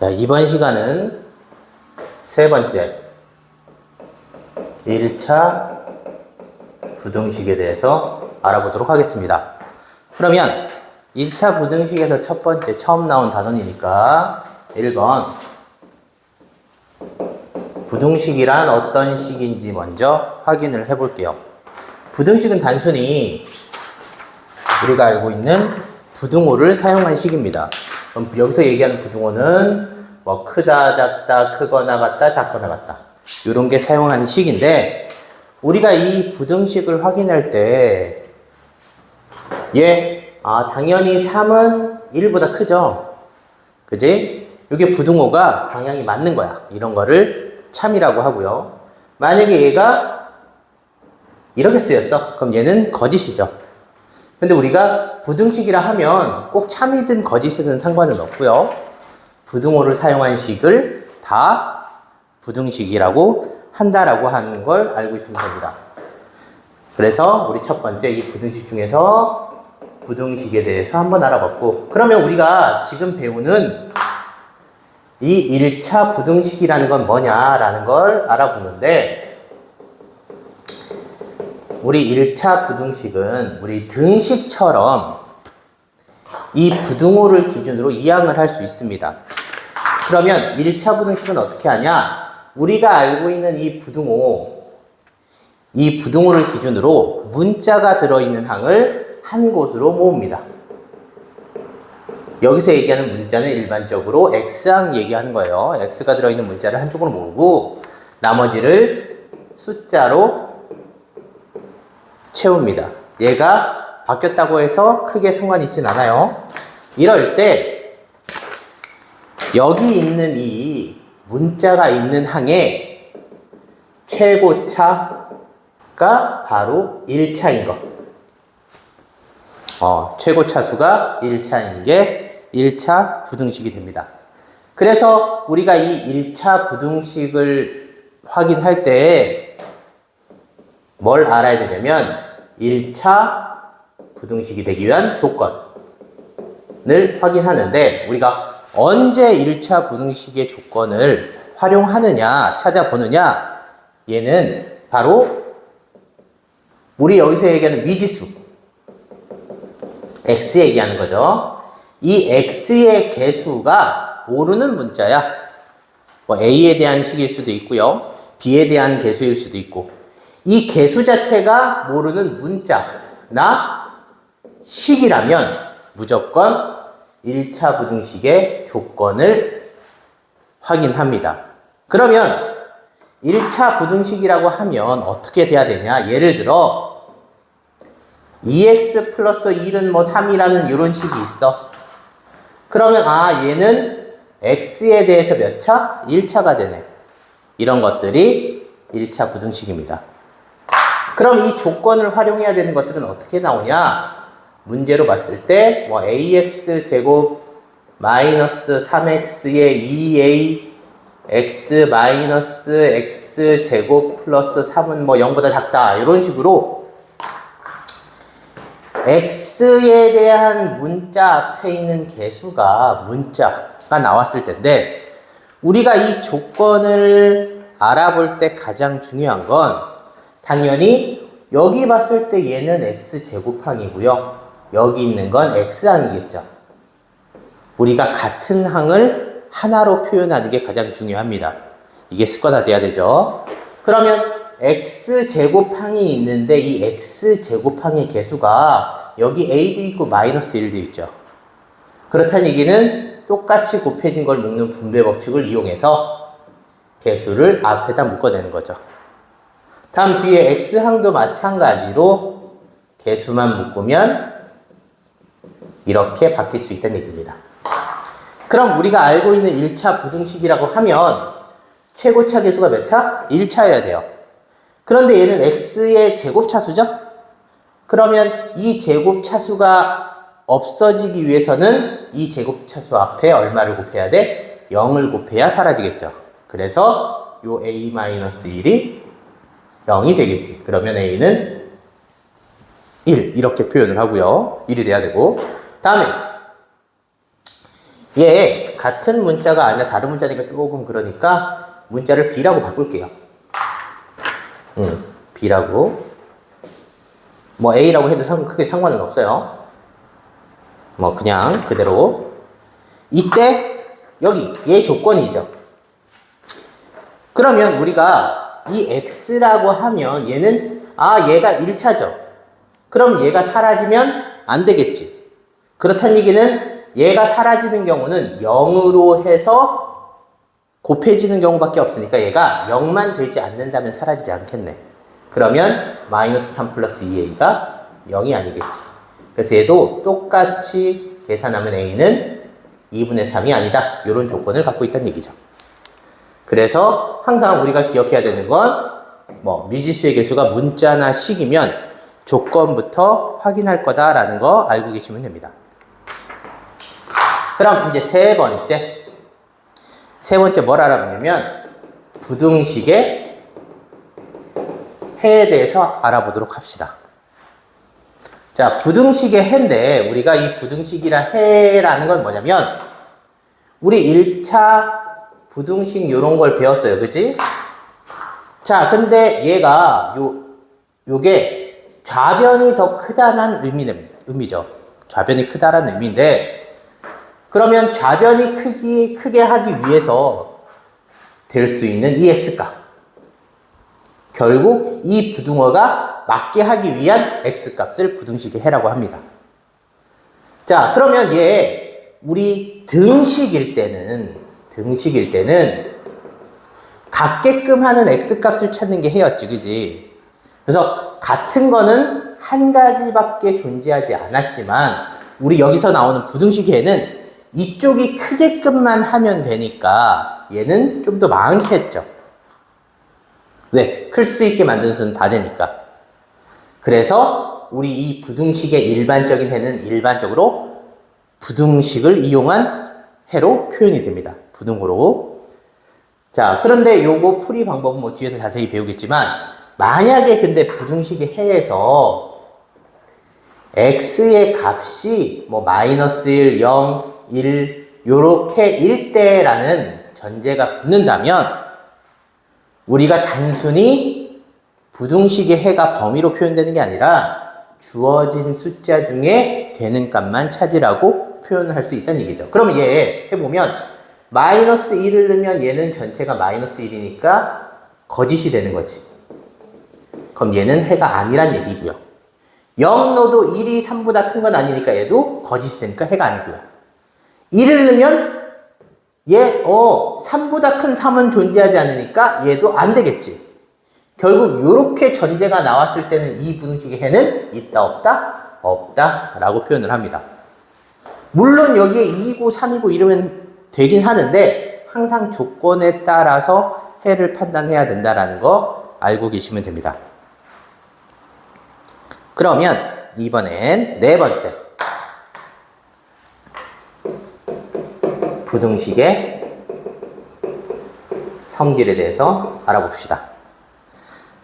자, 이번 시간은 세 번째 1차 부등식에 대해서 알아보도록 하겠습니다. 그러면 1차 부등식에서 첫 번째 처음 나온 단원이니까 1번 부등식이란 어떤 식인지 먼저 확인을 해 볼게요. 부등식은 단순히 우리가 알고 있는 부등호를 사용한 식입니다. 그럼 여기서 얘기하는 부등호는 뭐 크다, 작다, 크거나 같다, 작거나 같다 이런 게 사용하는 식인데, 우리가 이 부등식을 확인할 때 당연히 3은 1보다 크죠. 그지? 이게 부등호가 방향이 맞는 거야. 이런 거를 참이라고 하고요. 만약에 얘가 이렇게 쓰였어. 그럼 얘는 거짓이죠. 근데 우리가 부등식이라 하면 꼭 참이든 거짓이든 상관은 없고요. 부등호를 사용한 식을 다 부등식이라고 한다라고 하는 걸 알고 있으면 됩니다. 그래서 우리 첫 번째 이 부등식 중에서 부등식에 대해서 한번 알아봤고, 그러면 우리가 지금 배우는 이 1차 부등식이라는 건 뭐냐라는 걸 알아보는데, 우리 1차 부등식은 우리 등식처럼 이 부등호를 기준으로 이항을 할 수 있습니다. 그러면 1차 부등식은 어떻게 하냐? 우리가 알고 있는 이 부등호를 기준으로 문자가 들어있는 항을 한 곳으로 모읍니다. 여기서 얘기하는 문자는 일반적으로 X항 얘기하는 거예요. X가 들어있는 문자를 한쪽으로 모으고 나머지를 숫자로 채웁니다. 얘가 바뀌었다고 해서 크게 상관이 있진 않아요. 이럴 때 여기 있는 이 문자가 있는 항의 최고차가 바로 1차인 거. 최고차 수가 1차인 게 1차 부등식이 됩니다. 그래서 우리가 이 1차 부등식을 확인할 때 뭘 알아야 되냐면 1차 부등식이 되기 위한 조건을 확인하는데, 우리가 언제 1차 부등식의 조건을 활용하느냐 찾아보느냐, 얘는 바로 우리 여기서 얘기하는 미지수 x 얘기하는 거죠. 이 x의 개수가 모르는 문자야. 뭐 a에 대한 식일 수도 있고요, b에 대한 개수일 수도 있고, 이 개수 자체가 모르는 문자나 식이라면 무조건 1차 부등식의 조건을 확인합니다. 그러면 1차 부등식이라고 하면 어떻게 돼야 되냐? 예를 들어 2x 플러스 1은 뭐 3이라는 이런 식이 있어. 그러면 얘는 x에 대해서 몇 차? 1차가 되네. 이런 것들이 1차 부등식입니다. 그럼 이 조건을 활용해야 되는 것들은 어떻게 나오냐? 문제로 봤을 때 뭐 ax 제곱 마이너스 3x의 2ax 마이너스 x 제곱 플러스 3은 뭐 0보다 작다, 이런 식으로 x에 대한 문자 앞에 있는 개수가 문자가 나왔을 텐데, 우리가 이 조건을 알아볼 때 가장 중요한 건 당연히 여기 봤을 때 얘는 x제곱항이고요, 여기 있는 건 x항이겠죠. 우리가 같은 항을 하나로 표현하는 게 가장 중요합니다. 이게 습관화돼야 되죠. 그러면 x제곱항이 있는데 이 x제곱항의 개수가 여기 a도 있고 마이너스 1도 있죠. 그렇다는 얘기는 똑같이 곱해진 걸 묶는 분배 법칙을 이용해서 개수를 앞에다 묶어내는 거죠. 다음 뒤에 x항도 마찬가지로 개수만 묶으면 이렇게 바뀔 수 있다는 얘기입니다. 그럼 우리가 알고 있는 1차 부등식이라고 하면 최고차 개수가 몇 차? 1차여야 돼요. 그런데 얘는 x의 제곱차수죠? 그러면 이 제곱차수가 없어지기 위해서는 이 제곱차수 앞에 얼마를 곱해야 돼? 0을 곱해야 사라지겠죠. 그래서 요 a-1이 0이 되겠지. 그러면 a는 1 이렇게 표현을 하고요. 1이 돼야 되고, 다음에 얘 같은 문자가 아니라 다른 문자니까 조금 그러니까 문자를 B라고 바꿀게요. B라고. 뭐 A라고 해도 크게 상관은 없어요. 뭐 그냥 그대로. 이때 여기 얘 조건이죠. 그러면 우리가 이 X라고 하면 얘는 얘가 1차죠. 그럼 얘가 사라지면 안 되겠지. 그렇다는 얘기는 얘가 사라지는 경우는 0으로 해서 곱해지는 경우밖에 없으니까 얘가 0만 되지 않는다면 사라지지 않겠네. 그러면 마이너스 3 플러스 2a가 0이 아니겠지. 그래서 얘도 똑같이 계산하면 a는 2분의 3이 아니다. 이런 조건을 갖고 있다는 얘기죠. 그래서 항상 우리가 기억해야 되는 건 미지수의 개수가 문자나 식이면 조건부터 확인할 거다라는 거 알고 계시면 됩니다. 그럼 이제 세 번째 뭘 알아보냐면 부등식의 해에 대해서 알아보도록 합시다. 자, 부등식의 해인데 우리가 이 부등식이라 해라는 건 뭐냐면 우리 1차 부등식 요런 걸 배웠어요. 그치? 자, 근데 얘가 요게 좌변이 더 크다는 의미죠. 좌변이 크다라는 의미인데 그러면 좌변이 크게 하기 위해서 될 수 있는 이 x값. 결국 이 부등호가 맞게 하기 위한 x값을 부등식의 해라고 합니다. 자, 그러면 얘 우리 등식일 때는 같게끔 하는 x값을 찾는 게 해였지, 그지? 그래서 같은 거는 한 가지밖에 존재하지 않았지만 우리 여기서 나오는 부등식의 해는 이쪽이 크게끔만 하면 되니까 얘는 좀 더 많겠죠. 왜? 클 수 있게 만드는 수는 다 되니까. 그래서 우리 이 부등식의 일반적인 해는 일반적으로 부등식을 이용한 해로 표현이 됩니다. 부등호로. 자, 그런데 요거 풀이 방법은 뒤에서 자세히 배우겠지만 만약에 근데 부등식의 해에서 x의 값이 마이너스 1, 0, 1 요렇게 1대라는 전제가 붙는다면 우리가 단순히 부등식의 해가 범위로 표현되는 게 아니라 주어진 숫자 중에 되는 값만 찾으라고 표현을 할 수 있다는 얘기죠. 그러면 얘 해보면 마이너스 1을 넣으면 얘는 전체가 마이너스 1이니까 거짓이 되는 거지. 그럼 얘는 해가 아니란 얘기고요. 0 넣어도 1이 3보다 큰 건 아니니까 얘도 거짓이 되니까 해가 아니고요. 1을 넣으면 얘 3보다 큰 3은 존재하지 않으니까 얘도 안 되겠지. 결국 이렇게 전제가 나왔을 때는 이 부등식의 해는 있다 없다? 없다 라고 표현을 합니다. 물론 여기에 2고 3이고 이러면 되긴 하는데 항상 조건에 따라서 해를 판단해야 된다라는 거 알고 계시면 됩니다. 그러면 이번엔 네 번째 부등식의 성질에 대해서 알아봅시다.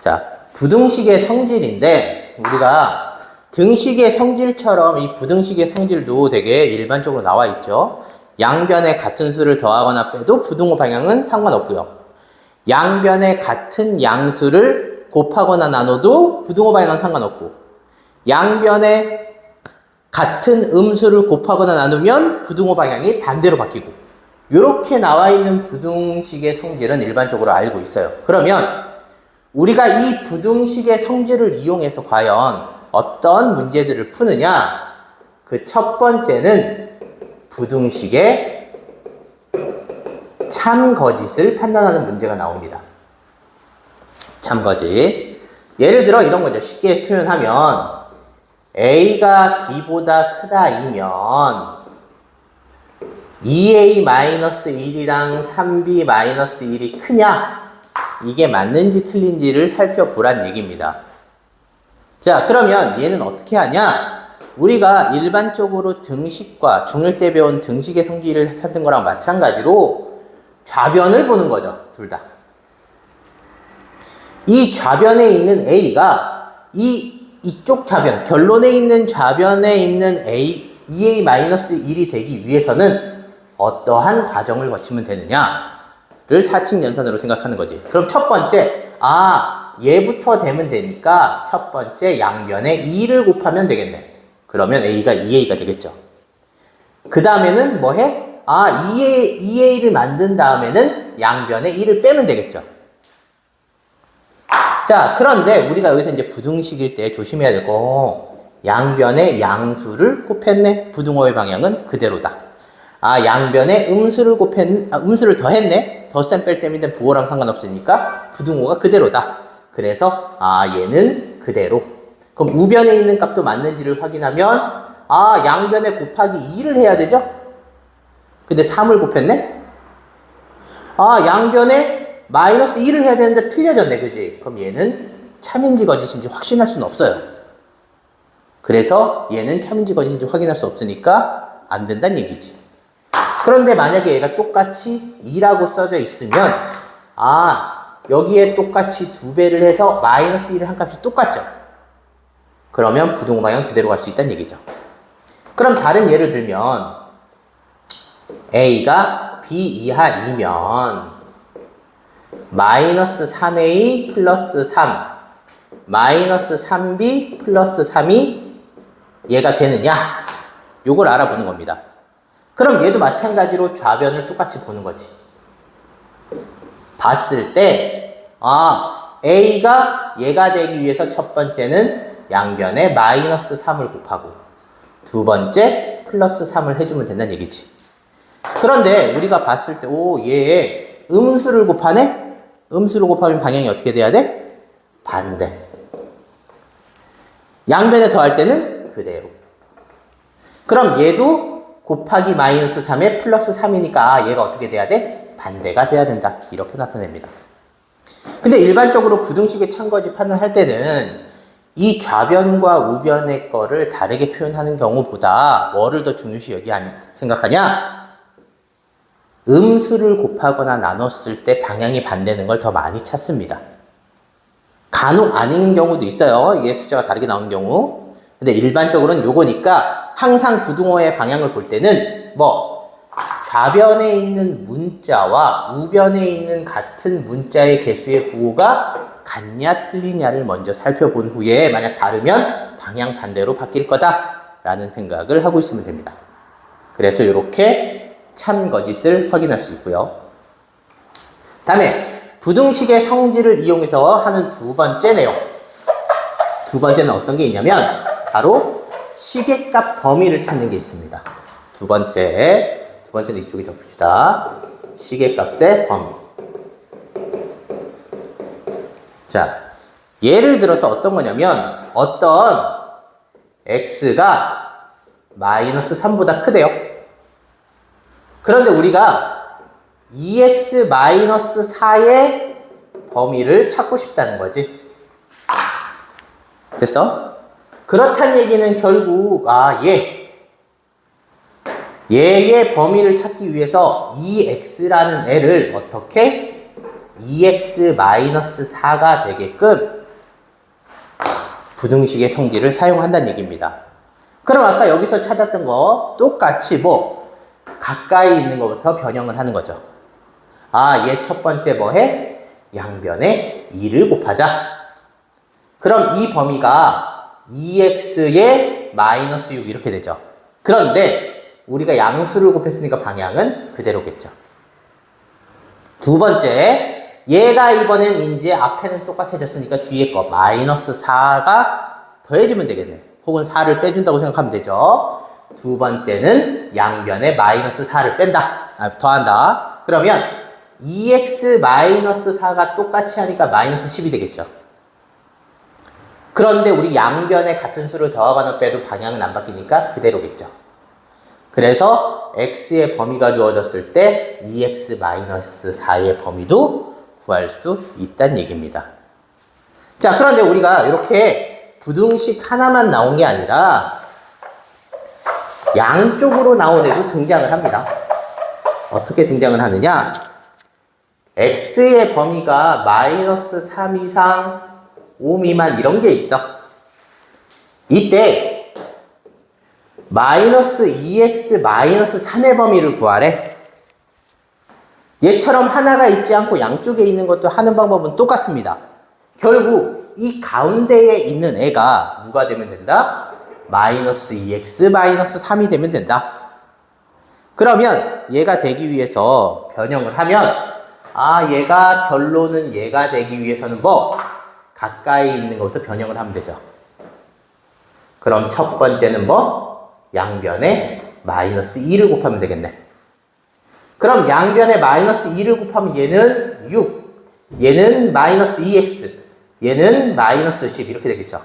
자, 부등식의 성질인데 우리가 등식의 성질처럼 이 부등식의 성질도 되게 일반적으로 나와 있죠. 양변에 같은 수를 더하거나 빼도 부등호 방향은 상관없고요. 양변에 같은 양수를 곱하거나 나눠도 부등호 방향은 상관없고 양변에 같은 음수를 곱하거나 나누면 부등호 방향이 반대로 바뀌고 이렇게 나와 있는 부등식의 성질은 일반적으로 알고 있어요. 그러면 우리가 이 부등식의 성질을 이용해서 과연 어떤 문제들을 푸느냐? 그 첫 번째는 부등식의 참거짓을 판단하는 문제가 나옵니다. 참거짓. 예를 들어 이런 거죠. 쉽게 표현하면 a가 b보다 크다이면 2a-1이랑 3b-1이 크냐? 이게 맞는지 틀린지를 살펴보란 얘기입니다. 자, 그러면 얘는 어떻게 하냐? 우리가 일반적으로 등식과 중1 때 배운 등식의 성질을 찾는 거랑 마찬가지로 좌변을 보는 거죠. 둘 다. 이 좌변에 있는 a가 이쪽 좌변, 결론에 있는 좌변에 있는 2a-1이 되기 위해서는 어떠한 과정을 거치면 되느냐를 사칙 연산으로 생각하는 거지. 그럼 첫 번째, 얘부터 되면 되니까 첫 번째 양변에 2를 곱하면 되겠네. 그러면 A가 2A가 되겠죠. 그 다음에는 뭐 해? 2A를 만든 다음에는 양변에 2를 빼면 되겠죠. 자, 그런데 우리가 여기서 이제 부등식일 때 조심해야 될 거, 양변에 양수를 곱했네. 부등호의 방향은 그대로다. 양변에 음수를 더했네. 덧셈 뺄 때문에 부호랑 상관없으니까 부등호가 그대로다. 그래서 얘는 그대로. 그럼 우변에 있는 값도 맞는지를 확인하면 양변에 곱하기 2를 해야 되죠? 근데 3을 곱했네? 양변에 마이너스 2를 해야 되는데 틀려졌네, 그지? 그럼 얘는 참인지 거짓인지 확신할 수는 없어요. 그래서 얘는 참인지 거짓인지 확인할 수 없으니까 안 된다는 얘기지. 그런데 만약에 얘가 똑같이 2라고 써져 있으면 여기에 똑같이 2배를 해서 마이너스 1을 한 값이 똑같죠? 그러면 부등호 방향 그대로 갈 수 있다는 얘기죠. 그럼 다른 예를 들면 A가 B 이하이면 마이너스 3A 플러스 3 마이너스 3B 플러스 3이 얘가 되느냐? 요걸 알아보는 겁니다. 그럼 얘도 마찬가지로 좌변을 똑같이 보는 거지. 봤을 때 A가 얘가 되기 위해서 첫 번째는 양변에 마이너스 3을 곱하고 두 번째 플러스 3을 해주면 된다는 얘기지. 그런데 우리가 봤을 때 얘 음수를 곱하네? 음수를 곱하면 방향이 어떻게 돼야 돼? 반대. 양변에 더할 때는 그대로. 그럼 얘도 곱하기 마이너스 3에 플러스 3이니까 얘가 어떻게 돼야 돼? 반대가 돼야 된다. 이렇게 나타냅니다. 근데 일반적으로 부등식의 참거짓 판단할 때는 이 좌변과 우변의 거를 다르게 표현하는 경우보다 뭐를 더 중요시 생각하냐? 음수를 곱하거나 나눴을 때 방향이 반대는 걸 더 많이 찾습니다. 간혹 아닌 경우도 있어요. 이게 숫자가 다르게 나오는 경우. 근데 일반적으로는 요거니까 항상 부등호의 방향을 볼 때는 좌변에 있는 문자와 우변에 있는 같은 문자의 개수의 부호가 같냐 틀리냐를 먼저 살펴본 후에 만약 다르면 방향 반대로 바뀔 거다라는 생각을 하고 있으면 됩니다. 그래서 이렇게 참거짓을 확인할 수 있고요. 다음에 부등식의 성질을 이용해서 하는 두 번째 내용. 두 번째는 어떤 게 있냐면 바로 시계값 범위를 찾는 게 있습니다. 두 번째는 이쪽에 적읍시다. 시계값의 범위. 자, 예를 들어서 어떤 거냐면 어떤 x가 마이너스 3보다 크대요. 그런데 우리가 2x 마이너스 4의 범위를 찾고 싶다는 거지. 됐어? 그렇단 얘기는 결국 얘의 범위를 찾기 위해서 2x라는 애를 어떻게 2x-4가 되게끔 부등식의 성질을 사용한다는 얘기입니다. 그럼 아까 여기서 찾았던 거 똑같이 가까이 있는 것부터 변형을 하는 거죠. 얘 첫 번째 뭐해? 양변에 2를 곱하자. 그럼 이 범위가 2x에 마이너스 6 이렇게 되죠. 그런데 우리가 양수를 곱했으니까 방향은 그대로겠죠. 두 번째, 얘가 이번엔 이제 앞에는 똑같아졌으니까 뒤에 거 마이너스 4가 더해지면 되겠네. 혹은 4를 빼준다고 생각하면 되죠. 두 번째는 양변에 마이너스 4를 더한다. 그러면 2x 마이너스 4가 똑같이 하니까 마이너스 10이 되겠죠. 그런데 우리 양변에 같은 수를 더하거나 빼도 방향은 안 바뀌니까 그대로겠죠. 그래서 x의 범위가 주어졌을 때 2x-4의 범위도 구할 수 있다는 얘기입니다. 자, 그런데 우리가 이렇게 부등식 하나만 나온 게 아니라 양쪽으로 나온 애도 등장을 합니다. 어떻게 등장을 하느냐? x의 범위가 마이너스 3 이상 5 미만 이런 게 있어. 이때 마이너스 2x 마이너스 3의 범위를 구하래. 얘처럼 하나가 있지 않고 양쪽에 있는 것도 하는 방법은 똑같습니다. 결국 이 가운데에 있는 애가 누가 되면 된다? 마이너스 2x 마이너스 3이 되면 된다. 그러면 얘가 되기 위해서 변형을 하면 얘가 결론은 얘가 되기 위해서는 뭐? 가까이 있는 것부터 변형을 하면 되죠. 그럼 첫 번째는 뭐? 양변에 마이너스 2를 곱하면 되겠네. 그럼 양변에 마이너스 2를 곱하면 얘는 6, 얘는 마이너스 2x, 얘는 마이너스 10 이렇게 되겠죠.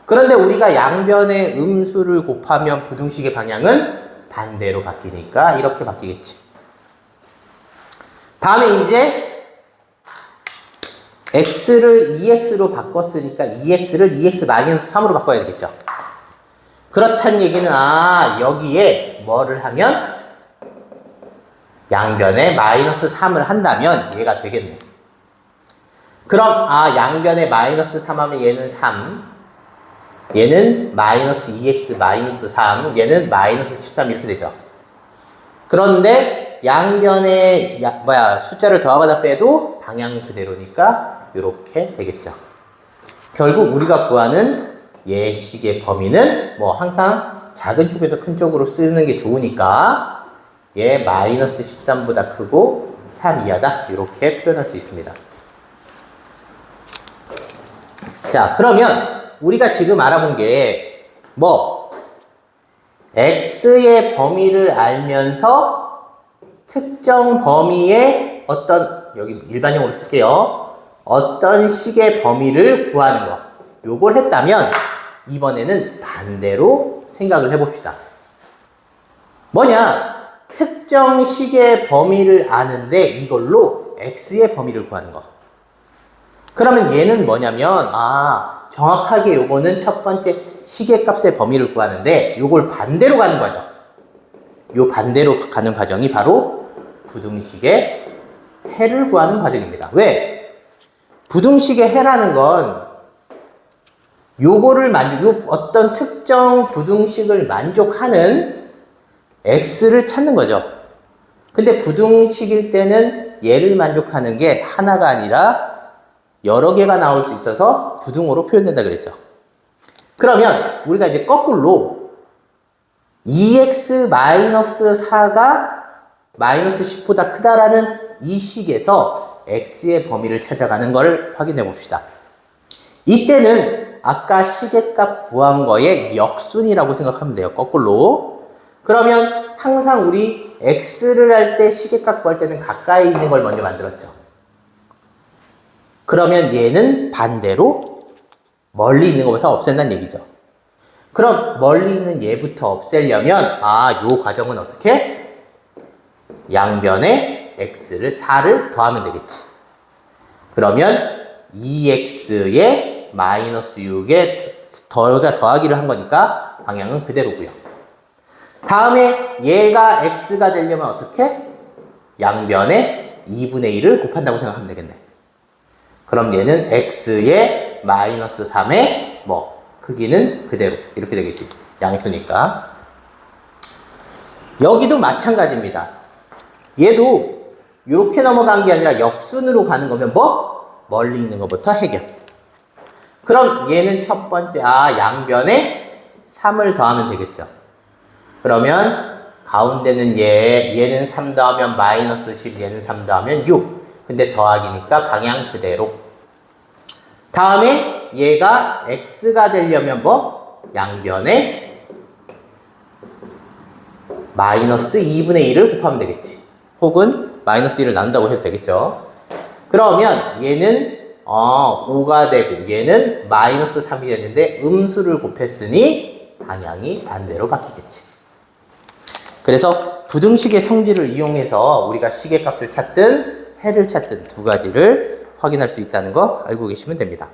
그런데 우리가 양변의 음수를 곱하면 부등식의 방향은 반대로 바뀌니까 이렇게 바뀌겠지. 다음에 이제 x를 2x로 바꿨으니까 2x를 2x 마이너스 3으로 바꿔야 되겠죠. 그렇다는 얘기는 여기에 뭐를 하면 양변에 마이너스 3을 한다면 얘가 되겠네. 그럼 양변에 마이너스 3 하면 얘는 3, 얘는 마이너스 2x 마이너스 3, 얘는 마이너스 13 이렇게 되죠. 그런데 양변에 숫자를 더하거나 빼도 방향은 그대로니까 이렇게 되겠죠. 결국 우리가 구하는 예식의 범위는 뭐 항상 작은 쪽에서 큰 쪽으로 쓰는 게 좋으니까 얘 마이너스 13보다 크고 3 이하다 이렇게 표현할 수 있습니다. 자, 그러면 우리가 지금 알아본 게 뭐 x의 범위를 알면서 특정 범위의 여기 일반용으로 쓸게요. 어떤 식의 범위를 구하는 거. 요걸 했다면 이번에는 반대로 생각을 해봅시다. 뭐냐? 특정 식의 범위를 아는데 이걸로 x의 범위를 구하는 거. 그러면 얘는 뭐냐면 정확하게 요거는 첫 번째 식의 값의 범위를 구하는데 요걸 반대로 가는 거죠. 요 반대로 가는 과정이 바로 부등식의 해를 구하는 과정입니다. 왜? 부등식의 해라는 건 요거를 어떤 특정 부등식을 만족하는 x를 찾는 거죠. 근데 부등식일 때는 얘를 만족하는 게 하나가 아니라 여러 개가 나올 수 있어서 부등호로 표현된다 그랬죠. 그러면 우리가 이제 거꾸로 2x-4가 마이너스 10보다 크다라는 이 식에서 x의 범위를 찾아가는 걸 확인해 봅시다. 이때는 아까 식의 값 구한 거의 역순이라고 생각하면 돼요. 거꾸로. 그러면 항상 우리 x를 할 때 식의 값 구할 때는 가까이 있는 걸 먼저 만들었죠. 그러면 얘는 반대로 멀리 있는 것부터 없앤다는 얘기죠. 그럼 멀리 있는 얘부터 없애려면 요 과정은 어떻게? 양변에 x를 4를 더하면 되겠지. 그러면 2x에 마이너스 6에 더하기를 한 거니까 방향은 그대로고요. 다음에 얘가 x가 되려면 어떻게? 양변에 2분의 1을 곱한다고 생각하면 되겠네. 그럼 얘는 x에 마이너스 3의 크기는 그대로 이렇게 되겠지. 양수니까. 여기도 마찬가지입니다. 얘도 이렇게 넘어간 게 아니라 역순으로 가는 거면 멀리 있는 것부터 해결. 그럼 얘는 첫 번째 양변에 3을 더하면 되겠죠. 그러면 가운데는 얘는 3 더하면 마이너스 10, 얘는 3 더하면 6. 근데 더하기니까 방향 그대로. 다음에 얘가 x가 되려면 양변에 마이너스 2분의 1을 곱하면 되겠지. 혹은 마이너스 1을 나눈다고 해도 되겠죠. 그러면 얘는 5가 되고 얘는 마이너스 3이 됐는데 음수를 곱했으니 방향이 반대로 바뀌겠지. 그래서 부등식의 성질을 이용해서 우리가 식의 값을 찾든 해를 찾든 두 가지를 확인할 수 있다는 거 알고 계시면 됩니다.